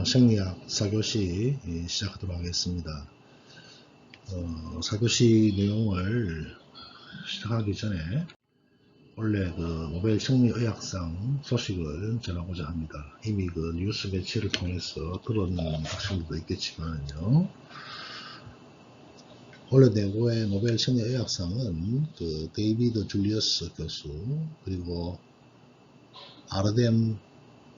생리학 4교시 시작하도록 하겠습니다. 4교시 내용을 시작하기 전에 원래 노벨 생리의학상 소식을 전하고자 합니다. 이미 뉴스 매체를 통해서 들은 학생들도 있겠지만요. 원래 내고의 노벨 생리의학상은 데이비드 줄리어스 교수 그리고 아르뎀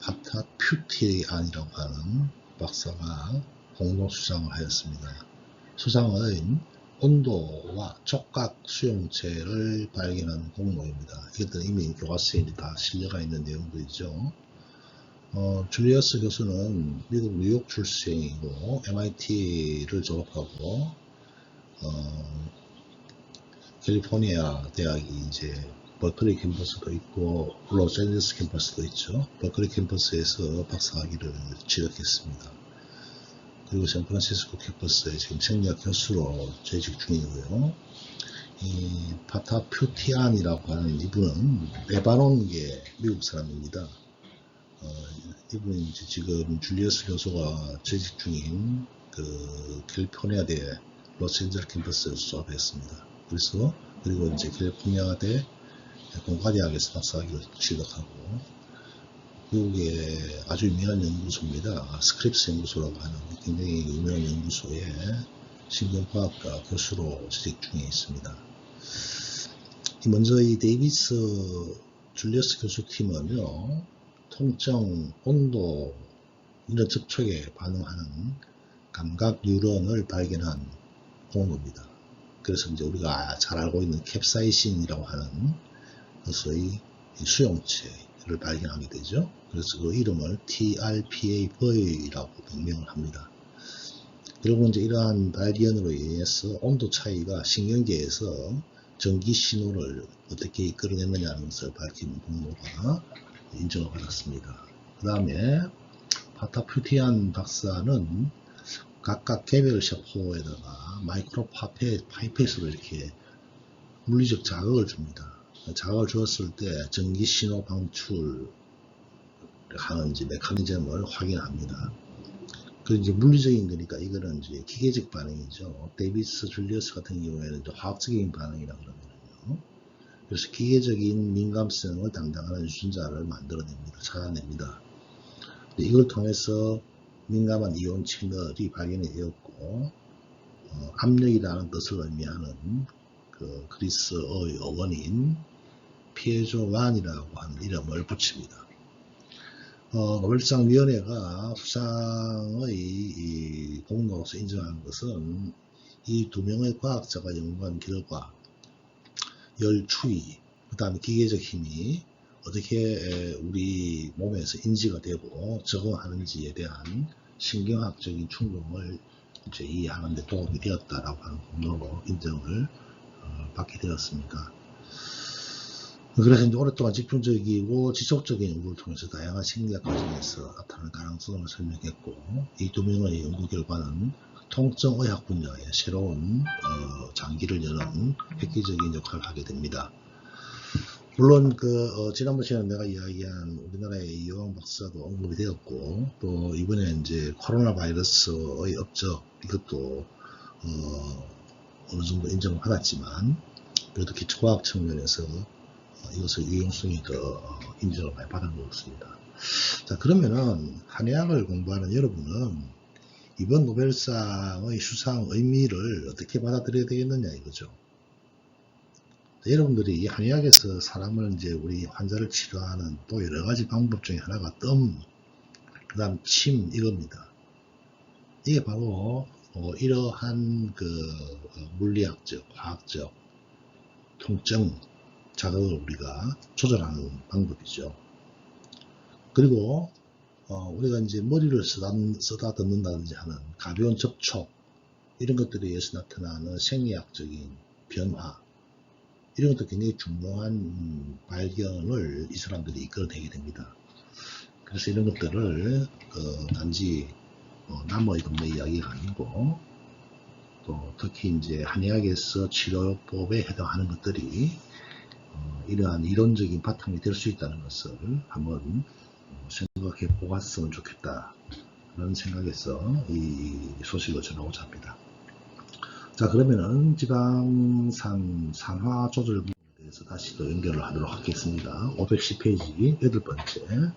파타퓨티안이라고 하는 박사가 공동 수상을 하였습니다. 수상은 온도와 촉각 수용체를 발견한 공로입니다. 이것들은 이미 교과서에 다 실려가 있는 내용들이죠. 줄리어스 교수는 미국 뉴욕 출생이고 MIT를 졸업하고 캘리포니아 대학이 이제 버클리 캠퍼스도 있고 로스앤젤레스 캠퍼스도 있죠. 버클리 캠퍼스에서 박사학위를 취득했습니다. 그리고 샌프란시스코 캠퍼스에 지금 생리학 교수로 재직 중이고요. 이 파타퓨티안이라고 하는 이분은 레바논계 미국 사람입니다. 이분이 이제 지금 줄리어스 교수가 재직 중인 캘리포니아대 로스앤젤레스 캠퍼스에서 수업했습니다. 그리고 이제 캘리포니아대 공과대학에서 박사학위를 취득하고 미국의 아주 유명한 연구소입니다. 스크립스 연구소라고 하는 굉장히 유명한 연구소에 신경과학과 교수로 재직 중에 있습니다. 먼저 이 데이비스 줄리어스 교수 팀은요, 통증, 온도 이런 접촉에 반응하는 감각 뉴런을 발견한 공로입니다. 그래서 이제 우리가 잘 알고 있는 캡사이신이라고 하는 것의 수용체를 발견하게 되죠. 그래서 그 이름을 TRPA-V라고 명명을 합니다. 그리고 이제 이러한 발견으로 인해서 온도 차이가 신경계에서 전기 신호를 어떻게 이끌어내느냐는 것을 밝힌 공로가 인정을 받았습니다. 그 다음에 파타퓨티안 박사는 각각 개별 세포에다가 마이크로 파이펫으로 이렇게 물리적 자극을 줍니다. 자극을 주었을 때 전기 신호 방출하는 이제 메커니즘을 확인합니다. 그 이제 물리적인 거니까 이거는 이제 기계적 반응이죠. 데이비스 줄리어스 같은 경우에는 화학적인 반응이라 그러거든요. 그래서 기계적인 민감성을 담당하는 유전자를 만들어냅니다. 찾아냅니다. 이걸 통해서 민감한 이온 채널이 발견이 되었고, 압력이라는 뜻을 의미하는 그리스어의 어원인 피에조만이라고 하는 이름을 붙입니다. 노벨상 위원회가 수상의 공로로서 인정한 것은 이 두 명의 과학자가 연구한 결과, 열 추이, 그 다음에 기계적 힘이 어떻게 우리 몸에서 인지가 되고 적응하는지에 대한 신경학적인 충동을 이제 이해하는 데 도움이 되었다라고 하는 공로로 인정을 받게 되었습니다. 그래서 이제 오랫동안 집중적이고 지속적인 연구를 통해서 다양한 생리학 과정에서 나타나는 가능성을 설명했고, 이 두 명의 연구 결과는 통증의학 분야에 새로운 장기를 여는 획기적인 역할을 하게 됩니다. 물론 지난번 시간에 내가 이야기한 우리나라의 이호영 박사도 언급이 되었고, 또 이번에 이제 코로나 바이러스의 업적 이것도 어느 정도 인정을 받았지만, 그래도 기초과학 측면에서 이것의 유용성이 더 인정을 많이 받은 것 같습니다. 자, 그러면은 한의학을 공부하는 여러분은 이번 노벨상의 수상 의미를 어떻게 받아들여야 되겠느냐 이거죠. 여러분들이 한의학에서 사람을 이제 우리 환자를 치료하는 또 여러 가지 방법 중에 하나가 그 다음 침 이겁니다. 이게 바로 이러한 물리학적, 과학적 통증 자극을 우리가 조절하는 방법이죠. 그리고 우리가 이제 머리를 쓰다듬는다든지 하는 가벼운 접촉 이런 것들에 의해서 나타나는 생리학적인 변화 이런 것도 굉장히 중요한 발견을 이 사람들이 이끌어내게 됩니다. 그래서 이런 것들을 단지 남의 동네 이야기가 아니고 또 특히 이제 한의학에서 치료법에 해당하는 것들이 이러한 이론적인 바탕이 될 수 있다는 것을 한번 생각해 보았으면 좋겠다 라는 생각에서 이 소식을 전하고자 합니다. 자, 그러면은 지방산 산화 조절 부분에 대해서 다시 또 연결을 하도록 하겠습니다. 510페이지 8번째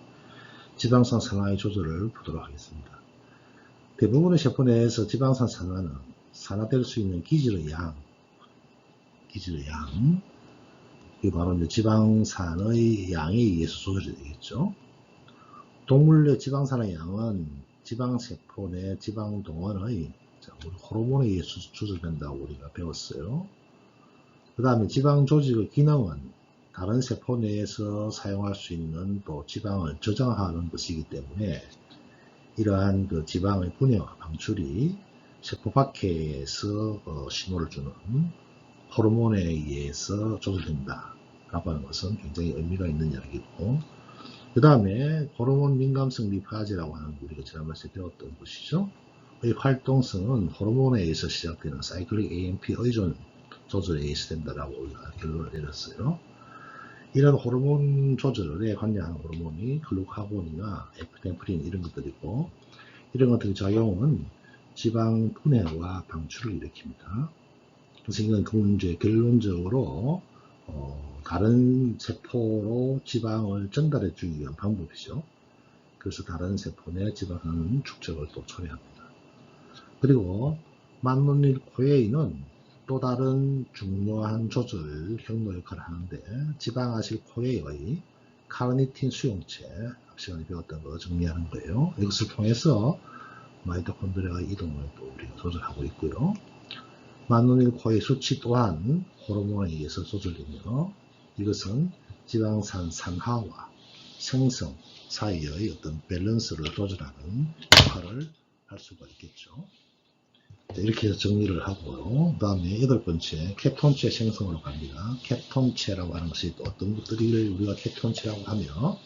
지방산 산화의 조절을 보도록 하겠습니다. 대부분의 세포 내에서 지방산 산화는 산화될 수 있는 기질의 양, 이 바로 이제 지방산의 양에 의해서 조절이 되겠죠. 동물 내 지방산의 양은 지방세포 내 지방동원의 호르몬에 의해서 조절된다고 우리가 배웠어요. 그 다음에 지방조직의 기능은 다른 세포 내에서 사용할 수 있는 또 지방을 저장하는 것이기 때문에 이러한 그 지방의 분해와 방출이 세포 밖에서 신호를 주는 호르몬에 의해서 조절된다 라고 하는 것은 굉장히 의미가 있는 이야기고, 그 다음에 호르몬 민감성 리파즈라고 하는 우리가 지난번에 배웠던 것이죠. 이 활동성은 호르몬에 의해서 시작되는 사이클릭 AMP 의존 조절에 의해서 된다라고 우리가 결론을 내렸어요. 이런 호르몬 조절에 관여하는 호르몬이 글루카곤이나 에피네프린 이런 것들이고, 이런 것들의 작용은 지방 분해와 방출을 일으킵니다. 그래서 이건 이제 결론적으로 다른 세포로 지방을 전달해 주기 위한 방법이죠. 그래서 다른 세포 내 지방은 축적을 또 처리합니다. 그리고 만노닐코에인은 또 다른 중요한 조절 경로 역할을 하는데, 지방아실코에의 카르니틴 수용체, 앞 시간에 배웠던 거 정리하는 거예요. 이것을 통해서 마이토콘드리아의 이동을 또 우리가 조절하고 있고요. 만노닐코에 수치 또한 호르몬에 의해서 조절되며, 이것은 지방산 산화와 생성 사이의 어떤 밸런스를 조절하는 역할을 할 수가 있겠죠. 이렇게 해서 정리를 하고요. 그 다음에 8번째 케톤체 생성으로 갑니다. 케톤체라고 하는 것이 또 어떤 것들을 우리가 케톤체라고 하며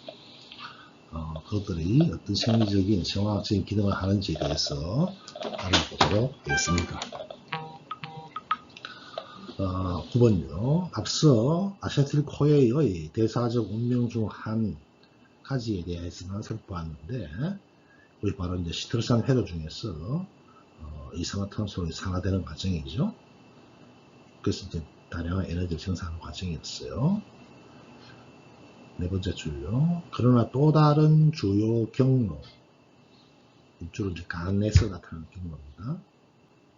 그것들이 어떤 생리적인 생화학적인 기능을 하는지에 대해서 알아보도록 하겠습니다. 9번요. 앞서 아세틸코에의 대사적 운명 중 한 가지에 대해서는 살펴봤는데, 우리 바로 이제 시트르산 회로 중에서 이산화탄소를 산화되는 과정이죠. 그래서 이제 다량한 에너지를 생산하는 과정이었어요. 네 번째 줄요. 그러나 또 다른 주요 경로, 주로 이제 간 내에서 나타나는 경로입니다.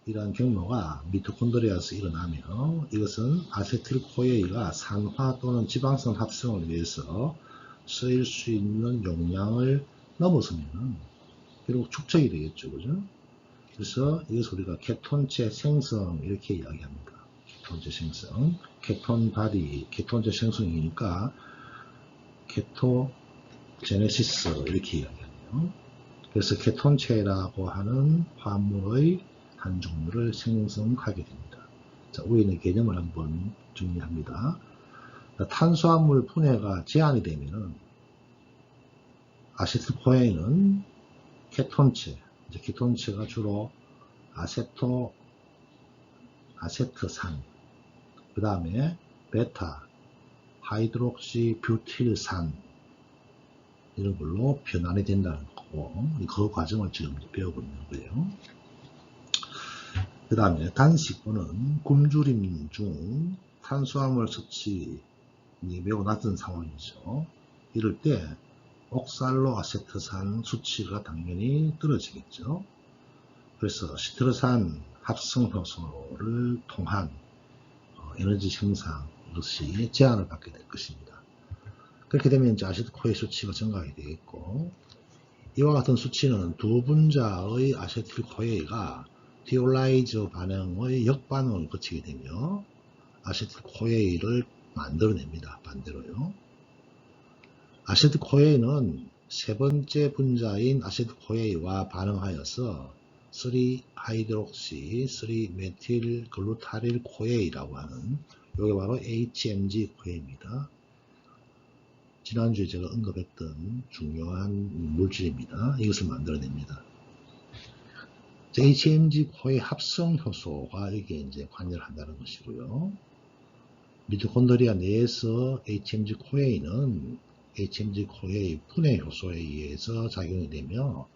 이러한 경로가 미토콘드리아에서 일어나며, 이것은 아세틸코에이가 산화 또는 지방산 합성을 위해서 쓰일 수 있는 용량을 넘어서면 결국 축적이 되겠죠. 그죠? 그래서 이것을 우리가 케톤체 생성 이렇게 이야기합니다. 케톤체 생성, 케톤 바디, 케톤체 생성이니까 케토제네시스 이렇게 이야기하네요. 그래서 케톤체라고 하는 화합물의 한 종류를 생성하게 됩니다. 자, 위에 있는 개념을 한번 정리합니다. 탄수화물 분해가 제한이 되면은 아세틸코에인은 케톤체, 케톤체가 주로 아세트산, 그 다음에 베타, 하이드록시 뷰틸산 이런 걸로 변환이 된다는 거고, 그 과정을 지금 배우고 있는 거예요. 그 다음에 단식분은 굶주림 중 탄수화물 섭취이 매우 낮은 상황이죠. 이럴 때 옥살로아세트산 수치가 당연히 떨어지겠죠. 그래서 시트르산 합성효소를 통한 에너지 생산 이것이 제한을 받게 될 것입니다. 그렇게 되면 이제 아세틸코에 수치가 증가하게 되겠고, 이와 같은 수치는 두 분자의 아세틸코에가 디올라이즈 반응의 역반응을 거치게 되며 아세틸코에를 만들어냅니다. 반대로요. 아세틸코에는 세 번째 분자인 아세틸코에와 반응하여서 3-하이드록시 3-메틸글루타릴 코에이라고 하는 이게 바로 HMG-코에입니다. 지난주에 제가 언급했던 중요한 물질입니다. 이것을 만들어냅니다. HMG-코에 합성효소가 여기에 이제 관여를 한다는 것이고요. 미토콘드리아 내에서 HMG-코에는 HMG-코에 분해 효소에 의해서 작용이 되며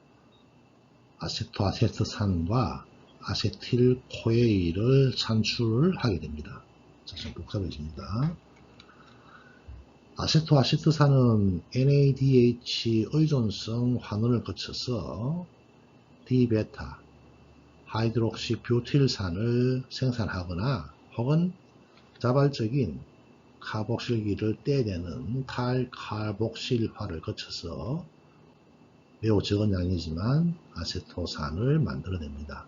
아세토아세트산과 아세틸코에일을 산출을 하게 됩니다. 자, 좀 복잡해집니다. 아세토아세트산은 NADH 의존성 환원을 거쳐서 D베타 하이드록시뷰틸산을 생산하거나 혹은 자발적인 카복실기를 떼내는 탈카복실화를 거쳐서 매우 적은 양이지만 아세토산을 만들어냅니다.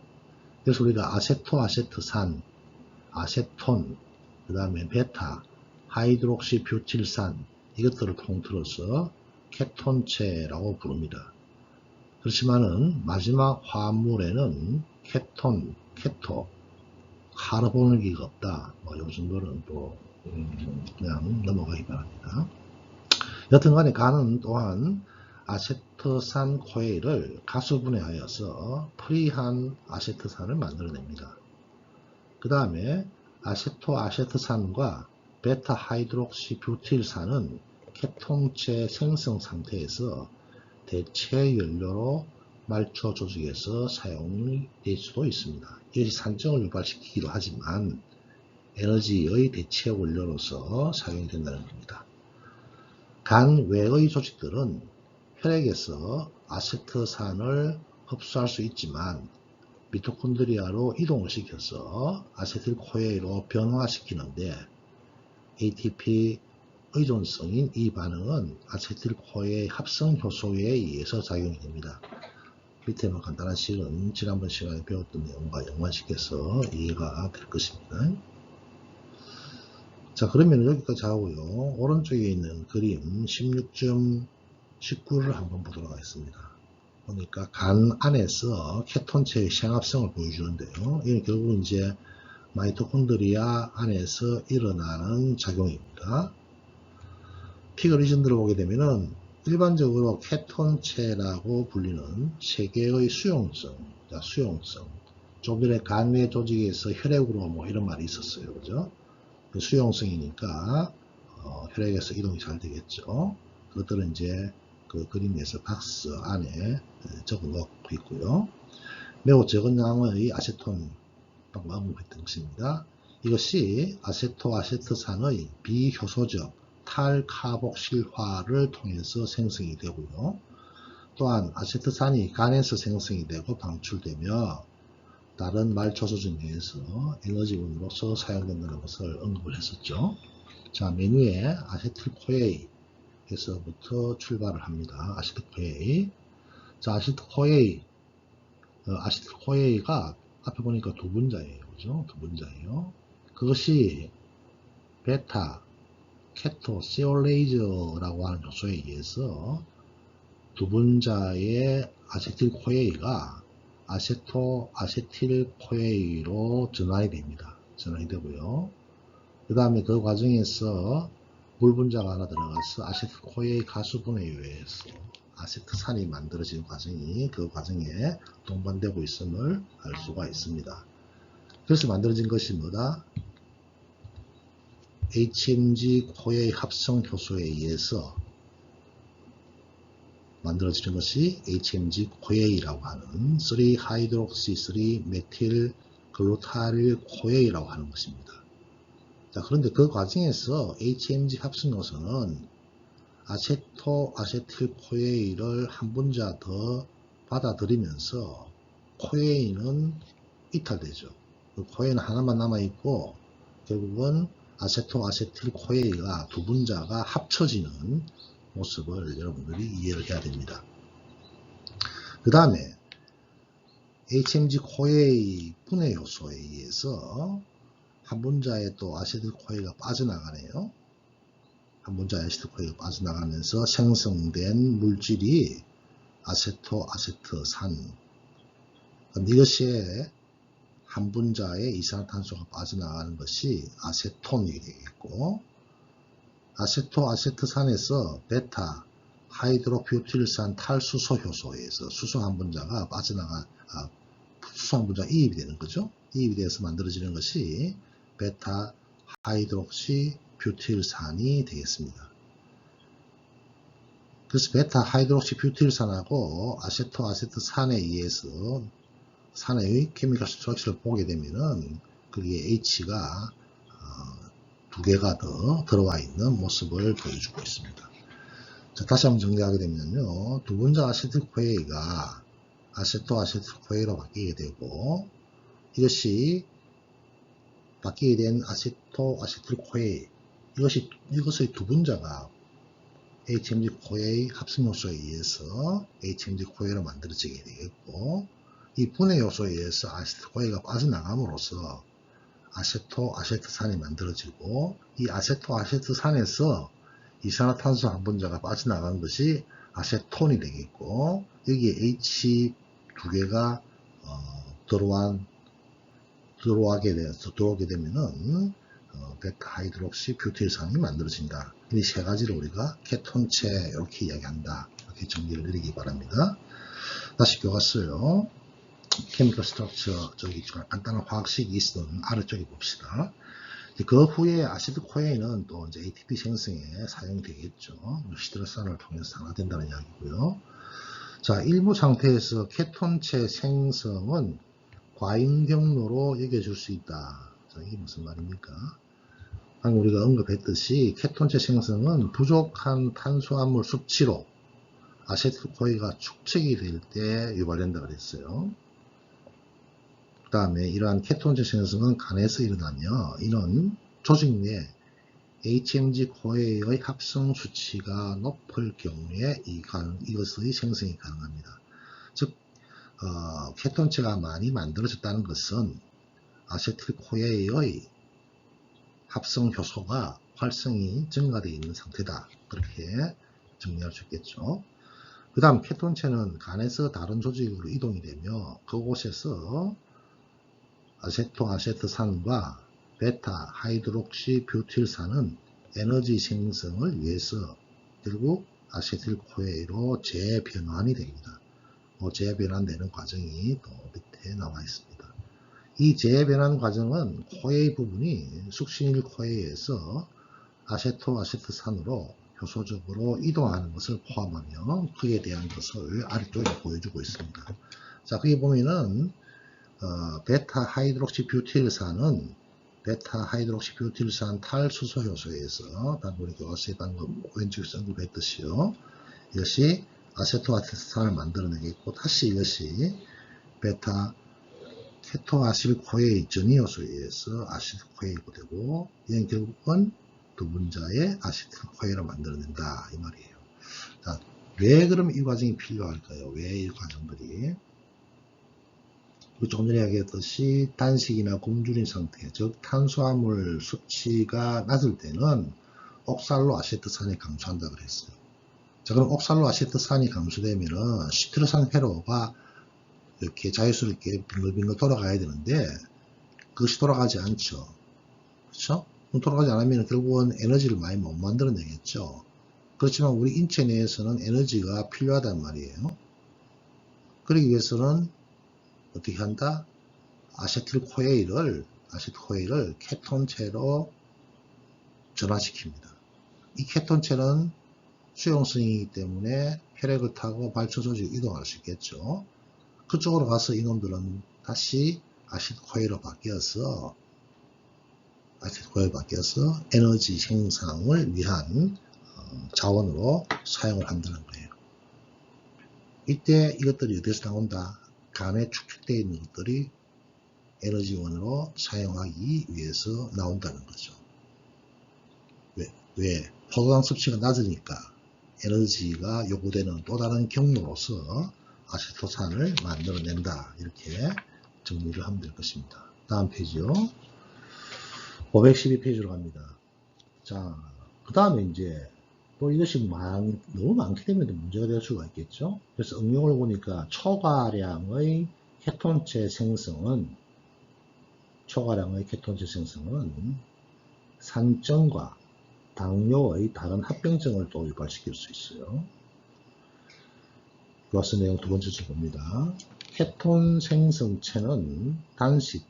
그래서 우리가 아세토아세트산, 아세톤, 그 다음에 베타, 하이드록시뷰틸산 이것들을 통틀어서 케톤체라고 부릅니다. 그렇지만은 마지막 화합물에는 케톤, 케토, 카르보닐기가 없다. 이 정도는 또 그냥 넘어가기 바랍니다. 여튼간에 간은 또한 아세트산 코에일을 가수분해하여서 프리한 아세트산을 만들어냅니다. 그 다음에 아세토아세트산과 베타 하이드록시뷰틸산은 케톤체 생성 상태에서 대체 연료로 말초 조직에서 사용이 될 수도 있습니다. 이것이 산증을 유발시키기도 하지만 에너지의 대체 원료로서 사용이 된다는 겁니다. 간 외의 조직들은 혈액에서 아세트산을 흡수할 수 있지만 미토콘드리아로 이동을 시켜서 아세틸코에일로 변화시키는데 ATP 의존성인 이 반응은 아세틸코에일 합성 효소에 의해서 작용이 됩니다. 밑에 간단한 식은 지난번 시간에 배웠던 내용과 연관시켜서 이해가 될 것입니다. 자, 그러면 여기까지 하고요. 오른쪽에 있는 그림 16.19를 한번 보도록 하겠습니다. 보니까 간 안에서 케톤체의 생합성을 보여주는데요. 이건 결국 이제 마이토콘드리아 안에서 일어나는 작용입니다. 피그 리전들을 보게 되면은 일반적으로 케톤체라고 불리는 세 개의 수용성, 좀 전에 간 외 조직에서 혈액으로 이런 말이 있었어요. 그죠? 그 수용성이니까 혈액에서 이동이 잘 되겠죠. 그것들은 이제 그 그림에서 박스 안에 적어 놓고 있고요. 매우 적은 양의 아세톤 방금 언급했던 것입니다. 이것이 아세토아세트산의 비효소적 탈카복실화를 통해서 생성이 되고요. 또한 아세트산이 간에서 생성이 되고 방출되며 다른 말초소중 내에서 에너지원으로서 사용된다는 것을 언급을 했었죠. 자, 메뉴에 아세틸코에일에서부터 출발을 합니다. 아세틸코에일. 자, 아세틸코에일가 앞에 보니까 두 분자예요. 그죠? 두 분자예요. 그것이 베타, 케토, 시올레이저라고 하는 요소에 의해서 두 분자의 아세틸코에일가 아세틸코에일로 전환이 됩니다. 전환이 되고요. 그 다음에 그 과정에서 물 분자가 하나 들어가서 아세틸코에일 가수분해에 의해서 아세트산이 만들어지는 과정이 그 과정에 동반되고 있음을 알 수가 있습니다. 그래서 만들어진 것이 뭐다? HMG 코에일 합성 효소에 의해서 만들어지는 것이 HMG 코에일이라고 하는 3-하이드록시-3-메틸-글루타릴 코에일이라고 하는 것입니다. 자, 그런데 그 과정에서 HMG 합성 요소는 아세틸코에일을 한 분자 더 받아들이면서 코에인은 이탈되죠. 그 코에인 하나만 남아있고 결국은 아세틸코에일과 두 분자가 합쳐지는 모습을 여러분들이 이해를 해야 됩니다. 그 다음에 HMG 코에일 분해 효소에 의해서 한 분자에 또 아세틸코에일가 빠져나가네요. 한 분자의 아세틸코에일가 빠져나가면서 생성된 물질이 아세토아세트산. 이것이 한 분자의 이산화탄소가 빠져나가는 것이 아세톤이 되겠고, 아세토아세트산에서 베타 하이드로뷰틸산 탈수소 효소에서 수소 한 분자가 수소 한 분자가 이입이 되는 거죠. 이입이 돼서 만들어지는 것이 베타 하이드록시 뷰틸산이 되겠습니다. 그래서 베타 하이드록시 뷰틸산하고 아세토아세트산에 의해서 산의 케미컬 스트럭처를 보게 되면은 거기에 H가 두 개가 더 들어와 있는 모습을 보여주고 있습니다. 자, 다시 한번 정리하게 되면요. 두 번째 아세틸코에이가 아세토아세틸코에이로 바뀌게 되고, 이것이 바뀌게 된 아세토아세틸코에이, 이것의 두 분자가 HMG-CoA 합성 요소에 의해서 HMG-CoA로 만들어지게 되겠고, 이 분해 요소에 의해서 아세틸코에이가 빠져나감으로써 아세토아세트산이 만들어지고, 이 아세토아세트산에서 이산화탄소 한 분자가 빠져나간 것이 아세톤이 되겠고, 여기에 H 두 개가 들어오게 되면은 베타 하이드록시 뷰틸산이 만들어진다. 이 세 가지를 우리가 케톤체 이렇게 이야기한다. 이렇게 정리를 내리기 바랍니다. 다시 교과서요. 케미컬 스트럭처 저기 간단한 화학식이 있었던 아래쪽에 봅시다. 그 후에 아시드코에이는 또 이제 ATP 생성에 사용되겠죠. 시트러산을 통해서 산화된다는 이야기고요. 자, 일부 상태에서 케톤체 생성은 과잉 경로로 여겨질 수 있다. 자, 이게 무슨 말입니까? 방금 우리가 언급했듯이 케톤체 생성은 부족한 탄수화물 섭취로 아세틸코에이가 축적이 될 때 유발된다 그랬어요. 그 다음에 이러한 케톤체 생성은 간에서 일어나며 이는 조직 내 HMG-CoA의 합성 수치가 높을 경우에 이것의 생성이 가능합니다. 즉 케톤체가 많이 만들어졌다는 것은 아세틸코에이의 합성 효소가 활성이 증가되어 있는 상태다. 그렇게 정리할 수 있겠죠. 그 다음 케톤체는 간에서 다른 조직으로 이동이 되며 그곳에서 아세토아세트산과 베타 하이드록시 뷰틸산은 에너지 생성을 위해서 결국 아세틸코에이로 재변환이 됩니다. 재변환되는 과정이 또 밑에 나와 있습니다. 이 재변환 과정은 코에이 부분이 숙신일 코에이에서 아세토아세트산으로 효소적으로 이동하는 것을 포함하며 그에 대한 것을 아래쪽에 보여주고 있습니다. 자, 거기 보면은 베타 하이드록시 뷰틸산은 베타 하이드록시 뷰틸산 탈수소 효소에서 방금 우리 교과서에 방금 왼쪽에서 언급했듯이요. 이것이 아세토아세트산을 만들어내겠고 다시 이것이 베타 케토아실코에이 전이효소에 의해서 아시틸코에이가 되고 이는 결국은 두 분자의 아시틸코에이를 만들어낸다 이 말이에요. 자, 왜 그럼 이 과정이 필요할까요? 왜 이 과정들이? 조금 전에 이야기했듯이 단식이나 굶주린 상태, 즉 탄수화물 섭취가 낮을 때는 옥살로아세트산이 감소한다 그랬어요. 자, 그럼 옥살로아세트산이 감소되면은 시트르산 회로가 이렇게 자유스럽게 빙글빙글 돌아가야 되는데 그것이 돌아가지 않죠. 그렇죠? 돌아가지 않으면 결국은 에너지를 많이 못 만들어내겠죠. 그렇지만 우리 인체 내에서는 에너지가 필요하단 말이에요. 그러기 위해서는 어떻게 한다? 아세틸코에이를 케톤체로 전환시킵니다. 이 케톤체는 수용성이기 때문에 혈액을 타고 발초 조직으로 이동할 수 있겠죠. 그쪽으로 가서 이놈들은 다시 아세틸코에이로 바뀌어서 에너지 생산을 위한 자원으로 사용을 한다는 거예요. 이때 이것들이 어디서 나온다? 간에 축적되어 있는 것들이 에너지원으로 사용하기 위해서 나온다는 거죠. 왜? 포도당 섭취가 낮으니까 에너지가 요구되는 또 다른 경로로서 아세토산을 만들어낸다. 이렇게 정리를 하면 될 것입니다. 다음 페이지요. 512페이지로 갑니다. 자, 그 다음에 이제 또 이것이 너무 많기 때문에 문제가 될 수가 있겠죠. 그래서 응용을 보니까 초과량의 케톤체 생성은 산증과 당뇨의 다른 합병증을 또 유발시킬 수 있어요. 교과서 내용 두 번째 줄 봅니다. 케톤 생성체는 단식,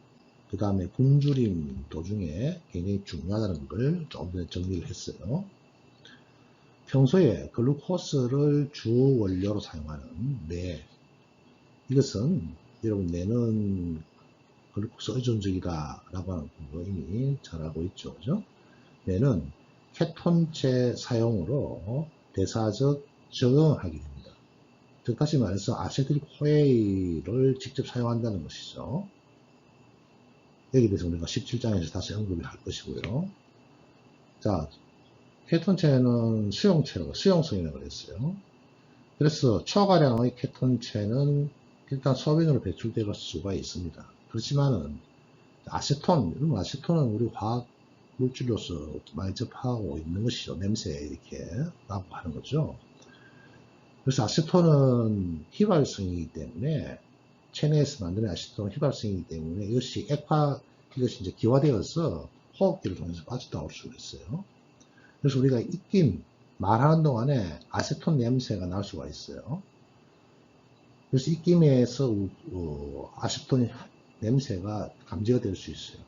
그 다음에 굶주림 도중에 굉장히 중요하다는 걸 좀 전에 정리를 했어요. 평소에 글루코스를 주 원료로 사용하는 뇌, 이것은 여러분 뇌는 글루코스 의존적이다 라고 하는 거 이미 잘 알고 있죠. 그죠? 뇌는 케톤체 사용으로 대사적 적응하게 됩니다. 즉 다시 말해서 아세틸코에인을 직접 사용한다는 것이죠. 여기에 대해서 우리가 17장에서 다시 언급을 할 것이고요. 자, 케톤체는 수용성이라고 그랬어요. 그래서 초과량의 케톤체는 일단 소변으로 배출될 수가 있습니다. 그렇지만은 아세톤은 우리 화학 물질로서 많이 접하고 있는 것이죠. 냄새 이렇게 나고 하는 거죠. 그래서 아세톤은 휘발성이기 때문에 체내에서 만드는 아세톤은 휘발성이기 때문에 이것이 이제 기화되어서 호흡기를 통해서 빠져나올 수가 있어요. 그래서 우리가 말하는 동안에 아세톤 냄새가 날 수가 있어요. 그래서 입김에서 아세톤 냄새가 감지가 될 수 있어요.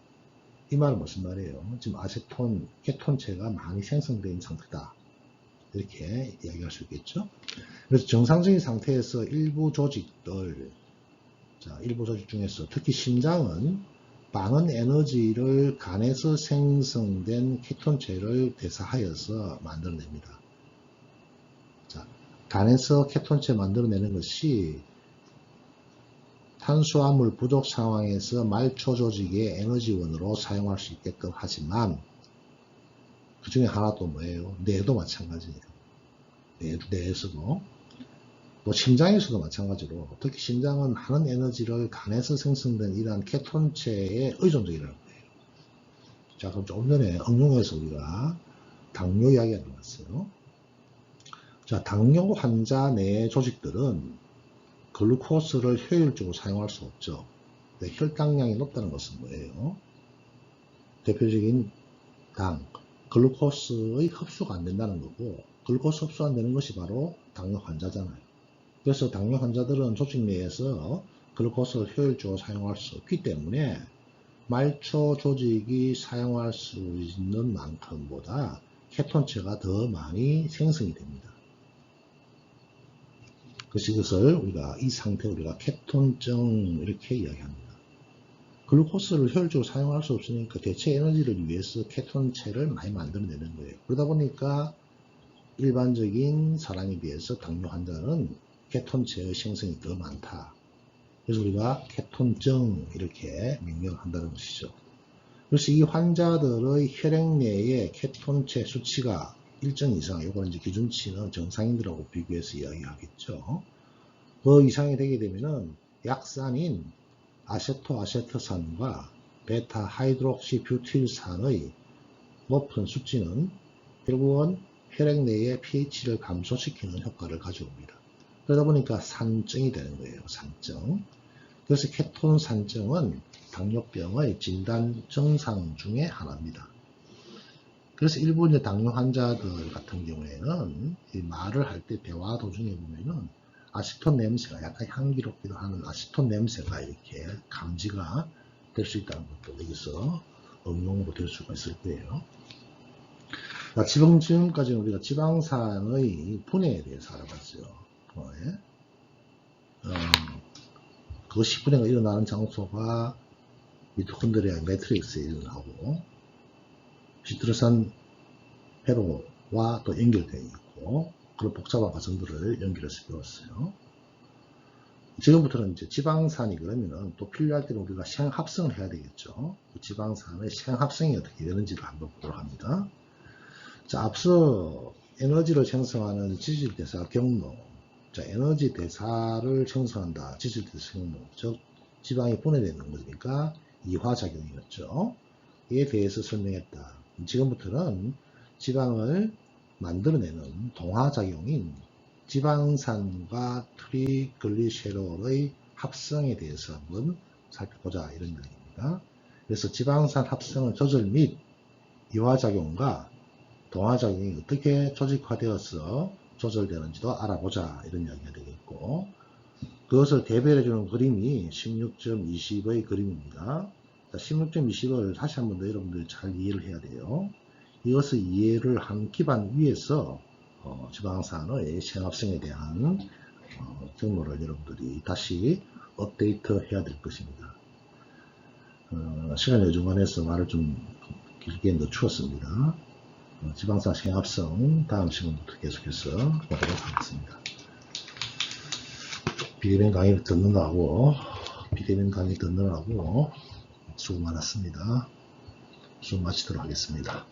이 말은 무슨 말이에요? 지금 케톤체가 많이 생성된 상태다. 이렇게 이야기할 수 있겠죠. 그래서 정상적인 상태에서 일부 조직 중에서 특히 심장은 많은 에너지를 간에서 생성된 케톤체를 대사하여서 만들어냅니다. 자, 간에서 케톤체 만들어내는 것이 탄수화물 부족 상황에서 말초 조직의 에너지원으로 사용할 수 있게끔 하지만 그 중에 하나도 뭐예요? 뇌도 마찬가지예요. 뇌에서도 또 심장에서도 마찬가지로 특히 심장은 많은 에너지를 간에서 생성된 이러한 케톤체에 의존적이라는 거예요. 자, 그럼 조금 전에 응용해서 우리가 당뇨 이야기가 나왔어요. 자, 당뇨 환자 내 조직들은 글루코스를 효율적으로 사용할 수 없죠. 혈당량이 높다는 것은 뭐예요? 대표적인 글루코스의 흡수가 안 된다는 거고, 글루코스 흡수 안 되는 것이 바로 당뇨 환자잖아요. 그래서 당뇨 환자들은 조직 내에서 글루코스를 효율적으로 사용할 수 없기 때문에 말초 조직이 사용할 수 있는 만큼보다 케톤체가 더 많이 생성이 됩니다. 그래서 이것을 이 상태 우리가 케톤증 이렇게 이야기합니다. 글루코스를 효율적으로 사용할 수 없으니까 대체 에너지를 위해서 케톤체를 많이 만들어내는 거예요. 그러다 보니까 일반적인 사람에 비해서 당뇨 환자는 케톤체의 생성이 더 많다. 그래서 우리가 케톤증 이렇게 명명한다는 것이죠. 그래서 이 환자들의 혈액 내의 케톤체 수치가 일정 이상, 이거는 이제 기준치는 정상인들하고 비교해서 이야기하겠죠. 그 이상이 되게 되면은 약산인 아세토아세트산과 베타 하이드록시뷰틸산의 높은 수치는 결국은 혈액 내의 pH를 감소시키는 효과를 가져옵니다. 그러다 보니까 산증이 되는 거예요. 산증. 그래서 케톤 산증은 당뇨병의 진단 증상 중에 하나입니다. 그래서 일부 이제 당뇨 환자들 같은 경우에는 이 말을 할 때 대화 도중에 보면은 아세톤 냄새가 약간 향기롭기도 하는 아세톤 냄새가 이렇게 감지가 될 수 있다는 것도 여기서 응용으로 될 수가 있을 거예요. 자, 지금까지는 우리가 지방산의 분해에 대해서 알아봤어요. 그것이 분해가 일어나는 장소가 미토콘드리아 매트릭스에 일어나고 시트르산 회로와 또 연결되어 있고 그런 복잡한 과정들을 연결해서 배웠어요. 지금부터는 이제 지방산이 그러면은 또 필요할 때는 우리가 생합성을 해야 되겠죠. 그 지방산의 생합성이 어떻게 되는지를 한번 보도록 합니다. 자, 앞서 에너지를 생성하는 지질대사 경로, 자, 에너지 대사를 생성한다. 지질대사 경로, 즉 지방이 분해되는 거니까 이화작용이었죠. 이에 대해서 설명했다. 지금부터는 지방을 만들어내는 동화작용인 지방산과 트리글리세롤의 합성에 대해서 한번 살펴보자 이런 이야기입니다. 그래서 지방산 합성의 조절 및 이화작용과 동화작용이 어떻게 조직화되어서 조절되는지도 알아보자 이런 이야기가 되겠고, 그것을 대별해주는 그림이 16.20의 그림입니다. 16.20을 다시 한번 더 여러분들 잘 이해를 해야 돼요. 이것을 이해를 한 기반 위에서 지방산의 시행합성에 대한 경로를 여러분들이 다시 업데이트 해야 될 것입니다. 시간 여정 관해서 말을 좀 길게 늦추었습니다. 지방산 시행합성 다음 시간부터 계속해서 보도록 하겠습니다. 비대면 강의를 듣느라고 수고 많았습니다. 수고 마치도록 하겠습니다.